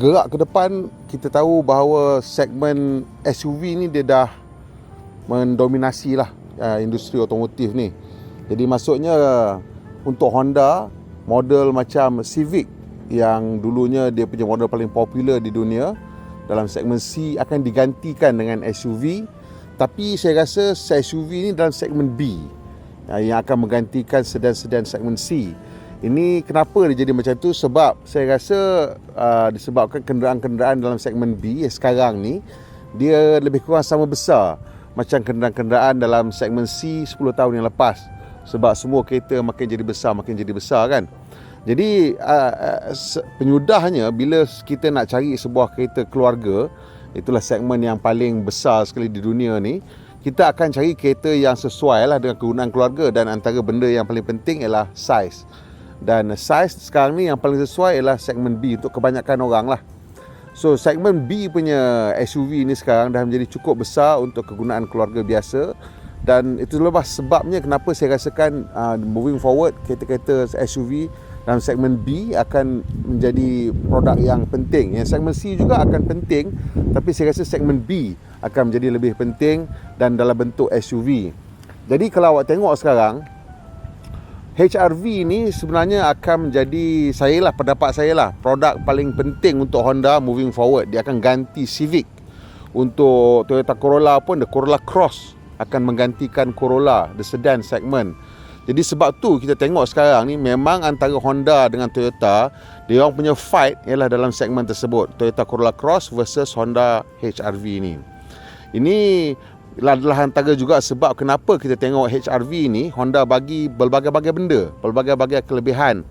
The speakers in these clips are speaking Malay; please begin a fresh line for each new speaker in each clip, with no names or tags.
bergerak ke depan, kita tahu bahawa segmen SUV ni dia dah mendominasi lah industri otomotif ni. Jadi maksudnya untuk Honda, model macam Civic yang dulunya dia punya model paling popular di dunia dalam segmen C akan digantikan dengan SUV. Tapi saya rasa SUV ni dalam segmen B yang akan menggantikan sedan-sedan segmen C. Ini kenapa dia jadi macam tu? Sebab saya rasa disebabkan kenderaan-kenderaan dalam segmen B sekarang ni dia lebih kurang sama besar macam kenderaan-kenderaan dalam segmen C 10 tahun yang lepas. Sebab semua kereta makin jadi besar kan. Jadi penyudahnya bila kita nak cari sebuah kereta keluarga, itulah segmen yang paling besar sekali di dunia ni, kita akan cari kereta yang sesuai lah dengan kegunaan keluarga, dan antara benda yang paling penting ialah saiz. Dan saiz sekarang ni yang paling sesuai ialah segmen B untuk kebanyakan orang lah. So segmen B punya SUV ni sekarang dah menjadi cukup besar untuk kegunaan keluarga biasa. Dan itulah sebabnya kenapa saya rasakan moving forward kereta-kereta SUV dalam segmen B akan menjadi produk yang penting. Yang segmen C juga akan penting, tapi saya rasa segmen B akan menjadi lebih penting dan dalam bentuk SUV. Jadi kalau awak tengok sekarang, HR-V ni sebenarnya akan menjadi, pendapat saya lah, produk paling penting untuk Honda moving forward. Dia akan ganti Civic. Untuk Toyota Corolla pun, the Corolla Cross akan menggantikan Corolla, the sedan segment. Jadi sebab tu kita tengok sekarang ni memang antara Honda dengan Toyota, dia orang punya fight ialah dalam segmen tersebut, Toyota Corolla Cross versus Honda HR-V ni. Ini adalah antara juga sebab kenapa kita tengok HR-V ni Honda bagi berbagai-bagai benda, berbagai-bagai kelebihan.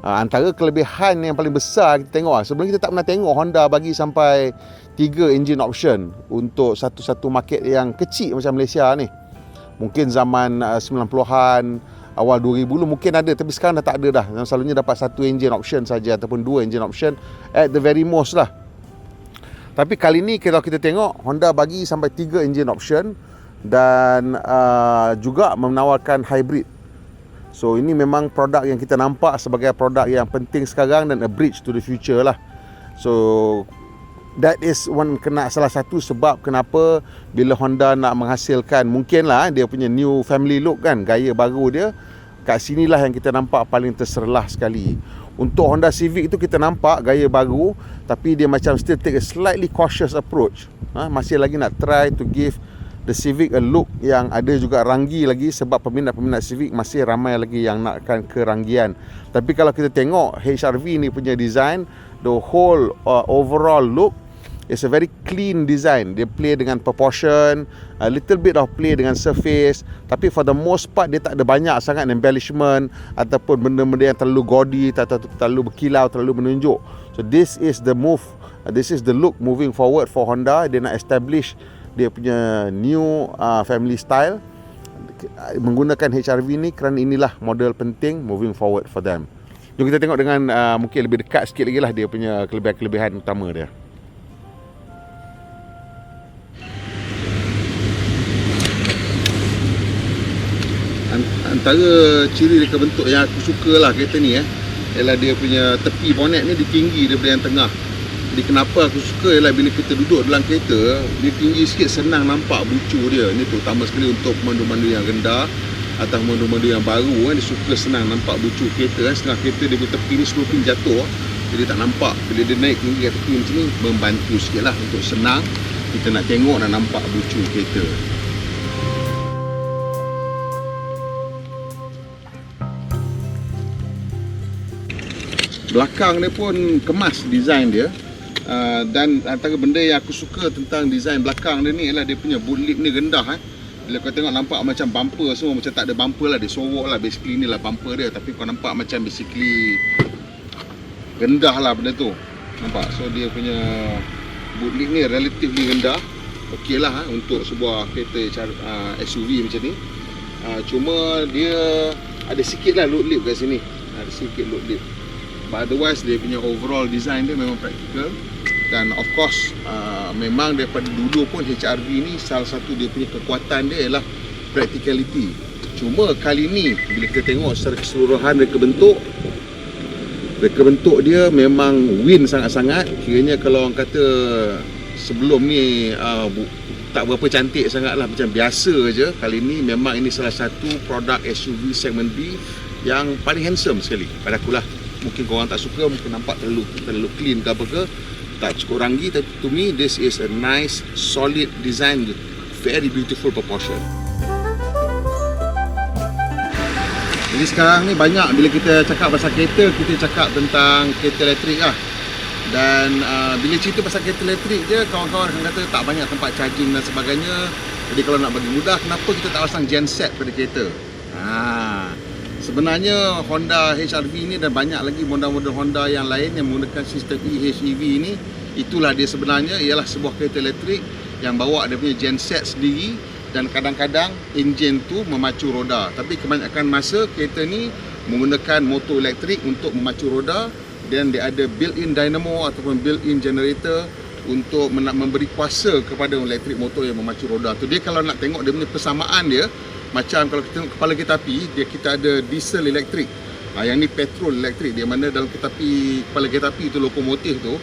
Antara kelebihan yang paling besar kita tengok, sebelum kita tak pernah tengok Honda bagi sampai 3 engine option untuk satu-satu market yang kecil macam Malaysia ni. Mungkin zaman 90-an, awal 2000 dulu mungkin ada, tapi sekarang dah tak ada dah. Selalunya dapat 1 engine option saja ataupun 2 engine option at the very most lah. Tapi kali ni kalau kita tengok, Honda bagi sampai 3 engine option dan juga menawarkan hybrid. So ini memang produk yang kita nampak sebagai produk yang penting sekarang dan a bridge to the future lah. So that is salah satu sebab kenapa bila Honda nak menghasilkan, mungkinlah dia punya new family look kan, gaya baru dia, kat sinilah yang kita nampak paling terserlah sekali. Untuk Honda Civic tu kita nampak gaya baru, tapi dia macam still take a slightly cautious approach. Masih lagi nak try to give the Civic a look yang ada juga ranggi lagi, sebab peminat-peminat Civic masih ramai lagi yang nakkan keranggian. Tapi kalau kita tengok HR-V ni punya design, the whole overall look is a very clean design. Dia play dengan proportion, a little bit of play dengan surface, tapi for the most part dia tak ada banyak sangat embellishment ataupun benda-benda yang terlalu gaudy, terlalu berkilau, terlalu menunjuk. So this is the move, this is the look moving forward for Honda. Dia nak establish dia punya new family style menggunakan HR-V ni, kerana inilah model penting moving forward for them. Jom kita tengok dengan mungkin lebih dekat sikit lagi lah dia punya kelebihan-kelebihan utama dia. Antara ciri dekat bentuk yang aku suka lah kereta ni ialah dia punya tepi bonet ni dia tinggi daripada yang tengah. Jadi kenapa aku suka ialah bila kita duduk dalam kereta, dia tinggi sikit, senang nampak bucu dia. Ini terutama sekali untuk pemandu-pemandu yang rendah atau pemandu-pemandu yang baru dia suka senang nampak bucu kereta. Setengah kereta dia punya tepi ni slope jatuh, jadi tak nampak. Bila dia naik tinggi kat tepi macam ni, membantu sikit lah untuk senang kita nak tengok dan nampak bucu kereta. Belakang dia pun kemas design dia, dan antara benda yang aku suka tentang design belakang dia ni ialah dia punya boot lip ni rendah. Bila kau tengok nampak macam bumper semua macam tak ada bumper lah, dia sorok lah, basically ni lah bumper dia, tapi kau nampak macam basically rendah lah benda tu, nampak. So dia punya boot lip ni relatively rendah, okey lah untuk sebuah kereta SUV macam ni. Cuma dia ada sikit lah load lip kat sini, ada sikit load lip. But otherwise dia punya overall design dia memang praktikal. Dan of course memang daripada dulu pun HR-V ni salah satu dia punya kekuatan dia ialah practicality. Cuma kali ni bila kita tengok secara keseluruhan reka bentuk, Reka bentuk dia memang win sangat-sangat. Kiranya kalau orang kata sebelum ni tak berapa cantik sangat lah, macam biasa je. Kali ni memang ini salah satu produk SUV segmen B yang paling handsome sekali pada aku lah. Mungkin korang tak suka, mungkin nampak terlalu clean ke apa ke, tak cukup ranggi, tapi to me this is a nice solid design with very beautiful proportion. Jadi sekarang ni banyak bila kita cakap pasal kereta, kita cakap tentang kereta elektrik lah. Dan bila cerita pasal kereta elektrik je, kawan-kawan akan kata tak banyak tempat charging dan sebagainya. Jadi kalau nak bagi mudah, kenapa kita tak pasang genset pada kereta? Sebenarnya Honda HR-V ni dan banyak lagi model-model Honda yang lain yang menggunakan sistem eHEV ni, itulah dia sebenarnya, ialah sebuah kereta elektrik yang bawa dia punya genset sendiri, dan kadang-kadang enjin tu memacu roda. Tapi kebanyakan masa kereta ni menggunakan motor elektrik untuk memacu roda, dan dia ada built-in dynamo ataupun built-in generator untuk memberi kuasa kepada elektrik motor yang memacu roda tu. Dia kalau nak tengok dia punya persamaan dia, macam kalau kita tengok kepala kereta api, kita ada diesel elektrik. Yang ni petrol elektrik. Dia mana dalam kepala kereta api tu, lokomotif tu,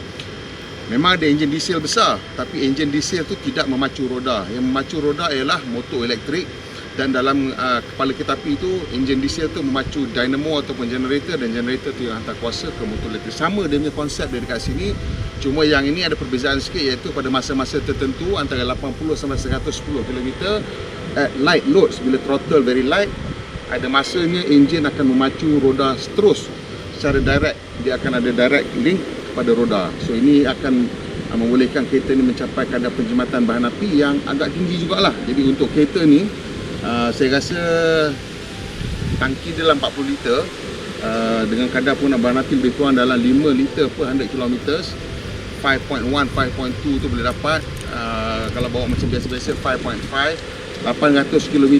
memang ada enjin diesel besar, tapi enjin diesel tu tidak memacu roda. Yang memacu roda ialah motor elektrik. Dan dalam kepala kereta api tu, enjin diesel tu memacu dynamo ataupun generator, dan generator tu yang hantar kuasa ke motor elektrik. Sama dia punya konsep dia dekat sini. Cuma yang ini ada perbezaan sikit, iaitu pada masa-masa tertentu antara 80 sampai 110 km at light loads, bila throttle very light, ada masanya enjin akan memacu roda terus secara direct. Dia akan ada direct link kepada roda. So ini akan membolehkan kereta ni mencapai kadar penjimatan bahan api yang agak tinggi jugalah. Jadi untuk kereta ni saya rasa tangki dia dalam 40 liter dengan kadar penggunaan bahan api lebih kurang dalam 5 liter per 100 km. 5.1, 5.2 tu boleh dapat. Kalau bawa macam biasa-biasa 5.5, 800 km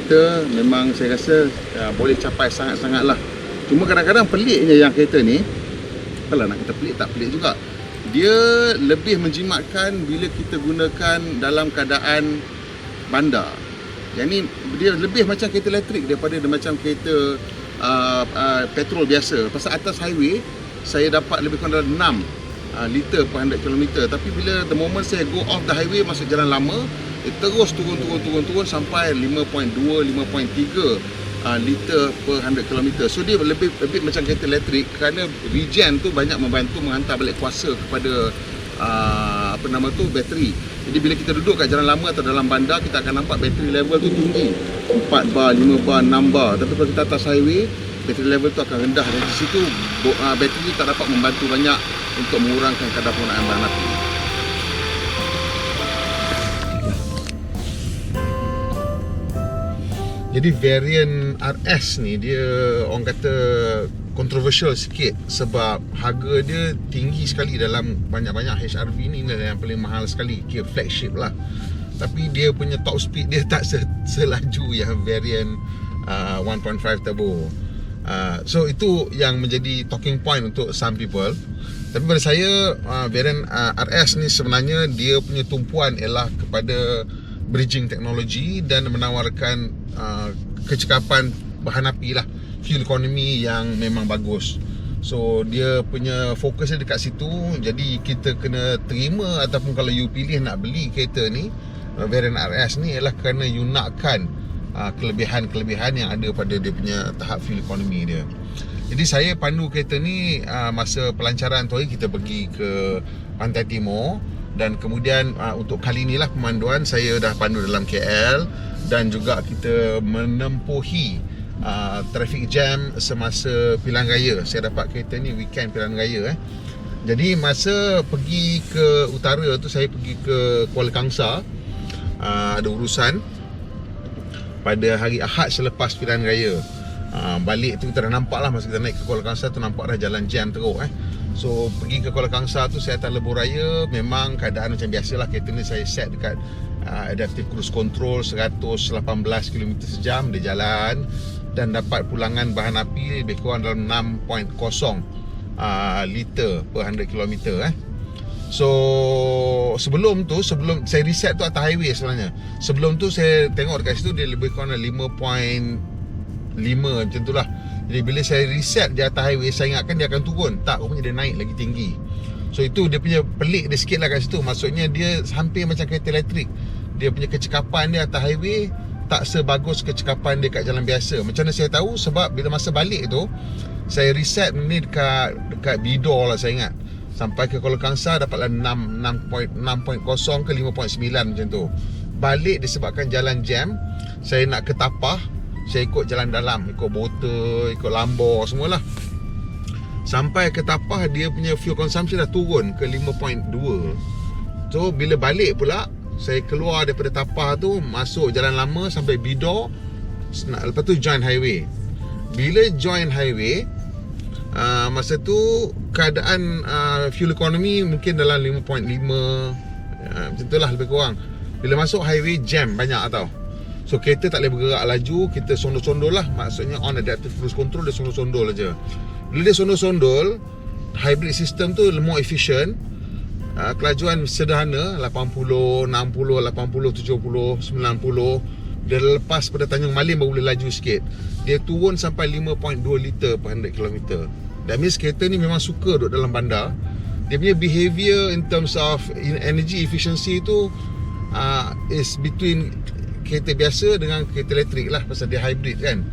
memang saya rasa boleh capai sangat-sangat lah. Cuma kadang-kadang peliknya yang kereta ni, kalau nak kata pelik, tak pelik juga. Dia lebih menjimatkan bila kita gunakan dalam keadaan bandar. Yang ni dia lebih macam kereta elektrik daripada dia macam kereta petrol biasa. Pasal atas highway saya dapat lebih kurang dalam 6 liter per 100 km. Tapi bila the moment saya go off the highway, masuk jalan lama, terus turun sampai 5.2, 5.3 liter per 100 km. So dia lebih macam kereta elektrik, kerana regen tu banyak membantu menghantar balik kuasa kepada bateri. Jadi bila kita duduk kat jalan lama atau dalam bandar, kita akan nampak bateri level tu tinggi, 4 bar, 5 bar, 6 bar. Tapi kalau kita atas highway, bateri level tu akan rendah, dan di situ bateri tu tak dapat membantu banyak untuk mengurangkan kadar penggunaan bahan api. Jadi varian RS ni dia orang kata controversial sikit, sebab harga dia tinggi sekali dalam banyak-banyak HR-V ni, yang paling mahal sekali, kira flagship lah. Tapi dia punya top speed dia tak selaju yang varian 1.5 turbo. So itu yang menjadi talking point untuk some people. Tapi pada saya varian RS ni sebenarnya dia punya tumpuan ialah kepada bridging teknologi dan menawarkan kecekapan bahan api lah, fuel economy yang memang bagus. So dia punya fokusnya dekat situ. Jadi kita kena terima, ataupun kalau you pilih nak beli kereta ni, varian RS ni, ialah kerana you nakkan kelebihan-kelebihan yang ada pada dia punya tahap fuel economy dia. Jadi saya pandu kereta ni masa pelancaran tu hari, kita pergi ke Pantai Timur. Dan kemudian untuk kali ni lah pemanduan saya dah pandu dalam KL, dan juga kita menempuhi traffic jam semasa pilihan raya. Saya dapat kereta ni weekend pilihan raya. Jadi masa pergi ke utara tu, saya pergi ke Kuala Kangsar, ada urusan pada hari Ahad selepas pilihan raya. Balik tu kita dah nampak lah, masa kita naik ke Kuala Kangsar tu nampak dah jalan jam teruk. So pergi ke Kuala Kangsar tu saya atas lebuh raya. Memang keadaan macam biasalah, kereta ni saya set dekat adaptive cruise control 118 km sejam dia jalan, dan dapat pulangan bahan api lebih kurang dalam 6.0 liter per 100 km. So sebelum saya reset tu atas highway sebenarnya. Sebelum tu saya tengok dekat situ dia lebih kurang 5.2 macam tu lah. Jadi bila saya reset di atas highway, saya ingatkan dia akan turun. Tak, rupanya dia naik lagi tinggi. So itu dia punya pelik dia sikit lah kat situ. Maksudnya dia hampir macam kereta elektrik. Dia punya kecekapan dia atas highway tak sebagus kecekapan dia kat jalan biasa. Macam mana saya tahu? Sebab bila masa balik tu, saya reset ni dekat Bidor lah saya ingat. Sampai ke Kuala Kangsar dapatlah 6.0 ke 5.9 macam tu. Balik disebabkan jalan jam, saya nak ke Tapah, saya ikut jalan dalam, ikut Bota, ikut Lambor semualah. Sampai ke Tapah, dia punya fuel consumption dah turun ke 5.2. So bila balik pula, saya keluar daripada Tapah tu, masuk jalan lama sampai Bidor, lepas tu join highway. Bila join highway, masa tu keadaan fuel economy mungkin dalam 5.5, macam tu lah lebih kurang. Bila masuk highway, jam banyak tau. So kereta tak boleh bergerak laju, kita sondol-sondol lah. Maksudnya on adaptive cruise control, dia sondol-sondol aja. Bila dia sondol-sondol, hybrid system tu more efficient. Kelajuan sederhana 80, 60, 80, 70, 90. Dia lepas pada Tanjung Malim baru boleh laju sikit. Dia turun sampai 5.2 liter per 100 km. That means kereta ni memang suka duduk dalam bandar. Dia punya behaviour in terms of energy efficiency tu is between kereta biasa dengan kereta elektrik lah, pasal dia hybrid kan.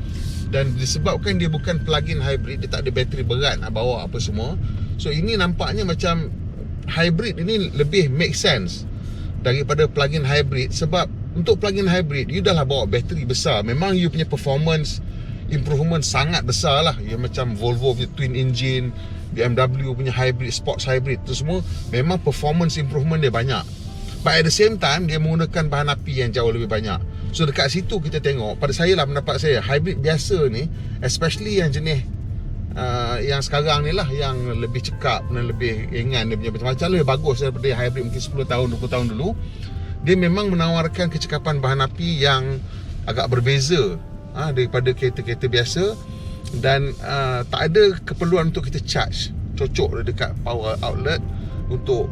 Dan disebabkan dia bukan plug-in hybrid, dia tak ada bateri berat nak bawa apa semua. So ini nampaknya macam hybrid ini lebih make sense daripada plug-in hybrid. Sebab untuk plug-in hybrid, you dah lah bawa bateri besar, memang you punya performance improvement sangat besar lah. You macam Volvo punya twin engine, BMW punya hybrid, sports hybrid, tu semua memang performance improvement dia banyak. But at the same time, dia menggunakan bahan api yang jauh lebih banyak. So dekat situ kita tengok, pada saya lah, pendapat saya, hybrid biasa ni, especially yang jenis yang sekarang ni lah, yang lebih cekap dan lebih ringan, dia punya macam-macam lebih bagus daripada hybrid mungkin 10 tahun, 20 tahun dulu. Dia memang menawarkan kecekapan bahan api yang agak berbeza daripada kereta-kereta biasa. Dan tak ada keperluan untuk kita charge, cocok dekat power outlet untuk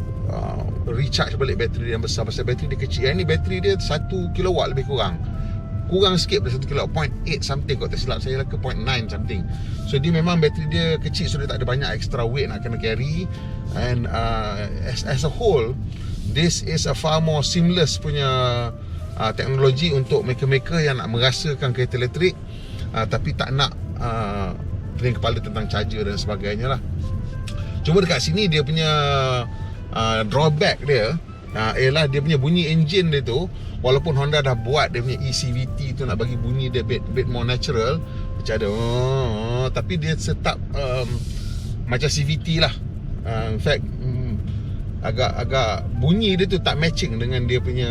recharge balik bateri yang besar. Pasal bateri dia kecil. Yang ni bateri dia 1 kilowatt lebih kurang sikit dari 1 kilowatt, 0.8 something kalau tak silap saya lah, ke 0.9 something. So dia memang bateri dia kecil, so dia tak ada banyak extra weight nak kena carry. And as a whole, this is a far more seamless punya teknologi untuk maker-maker yang nak merasakan kereta elektrik tapi tak nak pening kepala tentang charger dan sebagainya lah. Cuma dekat sini dia punya drawback dia ialah dia punya bunyi engine dia tu, walaupun Honda dah buat dia punya ECVT tu nak bagi bunyi dia bit more natural, macam ada tapi dia tetap macam CVT lah. In fact agak bunyi dia tu tak matching dengan dia punya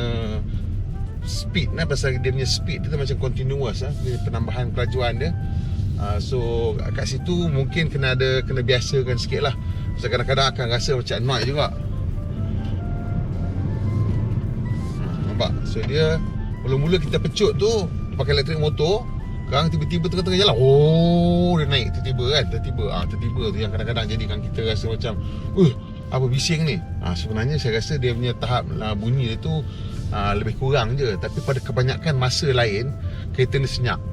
speed lah. Pasal dia punya speed dia tu macam continuous dia penambahan kelajuan dia. So kat situ mungkin kena biasakan sikit lah. Pasal kadang-kadang akan rasa macam annoyed juga. Nampak? So dia mula-mula kita pecut tu pakai elektrik motor, sekarang tiba-tiba tengah-tengah jalan, dia naik tertiba tu yang kadang-kadang jadikan kita rasa macam apa bising ni. Sebenarnya saya rasa dia punya tahap bunyi dia tu lebih kurang je. Tapi pada kebanyakan masa lain, kereta ni senyap.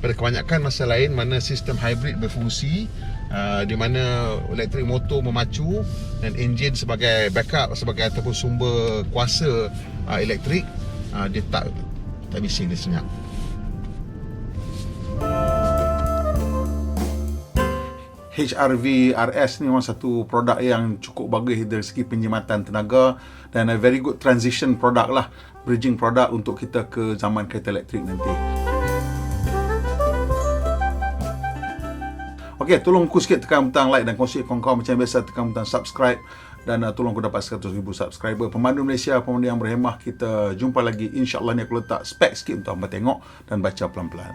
Pada kebanyakan masa lain mana sistem hybrid berfungsi, di mana elektrik motor memacu dan enjin sebagai backup, sebagai ataupun sumber kuasa elektrik, dia tak bising, dia senyap. HRV RS ni memang satu produk yang cukup bagus dari segi penjimatan tenaga dan a very good transition product lah, bridging product untuk kita ke zaman kereta elektrik nanti. Okey, tolong aku sikit tekan butang like dan kongsi kawan-kawan macam biasa, tekan butang subscribe dan tolong aku dapat 100,000 subscriber. Pemandu Malaysia, pemandu yang berhemah, kita jumpa lagi insya-Allah. Ni aku letak spek sikit untuk hangpa tengok dan baca pelan-pelan.